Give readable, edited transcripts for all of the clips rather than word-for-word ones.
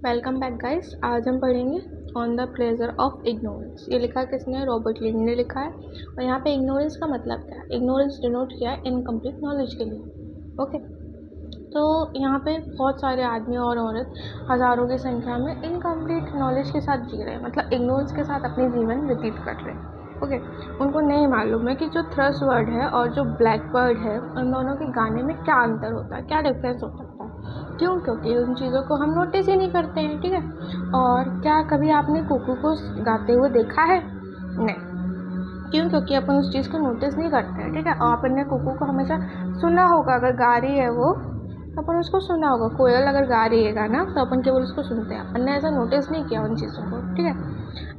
Welcome back guys. आज हम पढ़ेंगे on the pleasure of ignorance. ये लिखा किसने? रॉबर्ट लिंड ने लिखा है। और यहाँ पे इग्नोरेंस का मतलब क्या है? इग्नोरेंस डिनोट किया है इनकम्प्लीट नॉलेज के लिए। ओके, तो यहाँ पे बहुत सारे आदमी और औरत हज़ारों की संख्या में इनकम्प्लीट नॉलेज के साथ जी रहे हैं, मतलब इग्नोरेंस के साथ अपनी जीवन व्यतीत कर रहे हैं। ओके, उनको नहीं मालूम है कि जो थ्रस वर्ड है और जो ब्लैक बर्ड है, उन दोनों के गाने में क्या अंतर होता है, क्या डिफरेंस हो सकता है। क्यों? क्योंकि उन चीज़ों को हम नोटिस ही नहीं करते हैं। ठीक है। और क्या कभी आपने कुकू को गाते हुए देखा है? नहीं। क्यों? क्योंकि अपन उस चीज़ को नोटिस नहीं करते हैं। ठीक है। और अपन ने कुकू को हमेशा सुना होगा, अगर गा रही है वो तो अपन उसको सुना होगा। कोयल अगर गा रही है गाना तो अपन केवल उसको सुनते हैं, अपन ने ऐसा नोटिस नहीं किया उन चीज़ों को। ठीक है।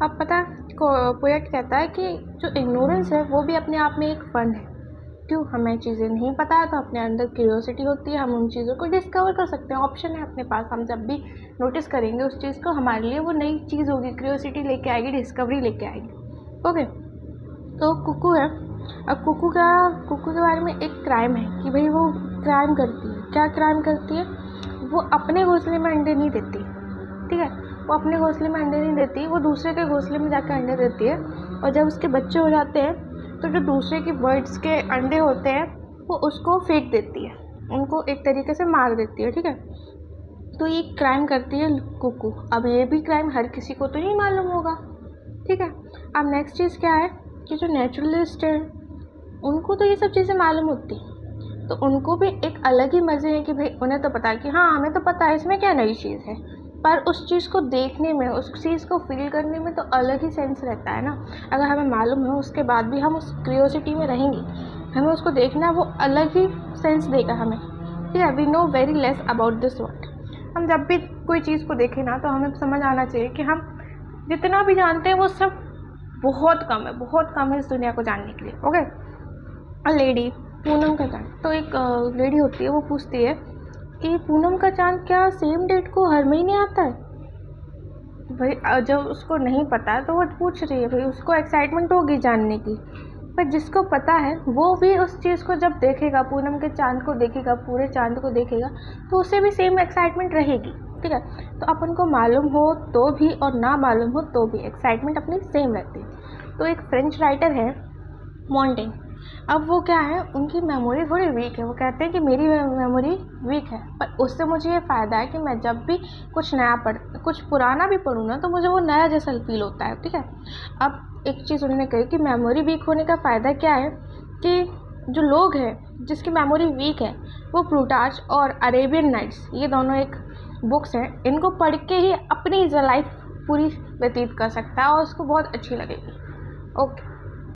अब पता है, पोएट कहता है कि जो इग्नोरेंस है वो भी अपने आप में एक फन है। क्यों? हमें चीज़ें नहीं पता है तो अपने अंदर क्यूरियोसिटी होती है, हम उन चीज़ों को डिस्कवर कर सकते हैं। ऑप्शन है अपने पास, हम जब भी नोटिस करेंगे उस चीज़ को, हमारे लिए वो नई चीज़ होगी, क्यूरियोसिटी लेके आएगी, डिस्कवरी लेके आएगी। ओके, तो कुकू है। अब कुकू के बारे में एक क्राइम है कि भाई वो क्राइम करती है। क्या क्राइम करती है? वो अपने घोंसले में अंडे नहीं देती। ठीक है, वो अपने घोंसले में अंडे नहीं देती, वो दूसरे के घोंसले में जाकर अंडे देती है। और जब उसके बच्चे हो जाते हैं तो जो दूसरे की बर्ड्स के अंडे होते हैं वो उसको फेंक देती है, उनको एक तरीके से मार देती है। ठीक है, तो ये क्राइम करती है कुकू। अब ये भी क्राइम हर किसी को तो नहीं मालूम होगा। ठीक है। अब नेक्स्ट चीज़ क्या है कि जो नेचुरलिस्ट है उनको तो ये सब चीज़ें मालूम होती, तो उनको भी एक अलग ही मज़े हैं कि भाई उन्हें तो पता है कि हाँ हमें तो पता है इसमें क्या नई चीज़ है, पर उस चीज़ को देखने में, उस चीज़ को फील करने में तो अलग ही सेंस रहता है ना। अगर हमें मालूम है उसके बाद भी हम उस क्यूरियोसिटी में रहेंगे, हमें उसको देखना, वो अलग ही सेंस देगा हमें। ठीक है। We know very less about this world. हम जब भी कोई चीज़ को देखें ना तो हमें समझ आना चाहिए कि हम जितना भी जानते हैं वो सब बहुत कम है, बहुत कम है इस दुनिया को जानने के लिए। ओके। अ लेडी, पूनम का चांद, तो एक लेडी होती है, वो पूछती है कि पूनम का चांद क्या सेम डेट को हर महीने आता है? भाई जब उसको नहीं पता है तो वो पूछ रही है, भाई उसको एक्साइटमेंट होगी जानने की। पर जिसको पता है वो भी उस चीज़ को जब देखेगा, पूनम के चांद को देखेगा, पूरे चांद को देखेगा, तो उसे भी सेम एक्साइटमेंट रहेगी। ठीक है। तो अपन को मालूम हो तो भी और ना मालूम हो तो भी एक्साइटमेंट अपनी सेम रहती है। तो एक फ्रेंच राइटर है मॉन्टेन। अब वो क्या है, उनकी मेमोरी थोड़ी वीक है। वो कहते हैं कि मेरी मेमोरी वीक है, पर उससे मुझे ये फ़ायदा है कि मैं जब भी कुछ पुराना भी पढ़ूँ ना तो मुझे वो नया जैसा फील होता है। ठीक है। अब एक चीज़ उन्होंने कही कि मेमोरी वीक होने का फ़ायदा क्या है कि जो लोग हैं जिसकी मेमोरी वीक है वो प्लूटार्च और अरेबियन नाइट्स, ये दोनों एक बुक्स हैं, इनको पढ़ के ही अपनी लाइफ पूरी व्यतीत कर सकता है और उसको बहुत अच्छी लगेगी। ओके।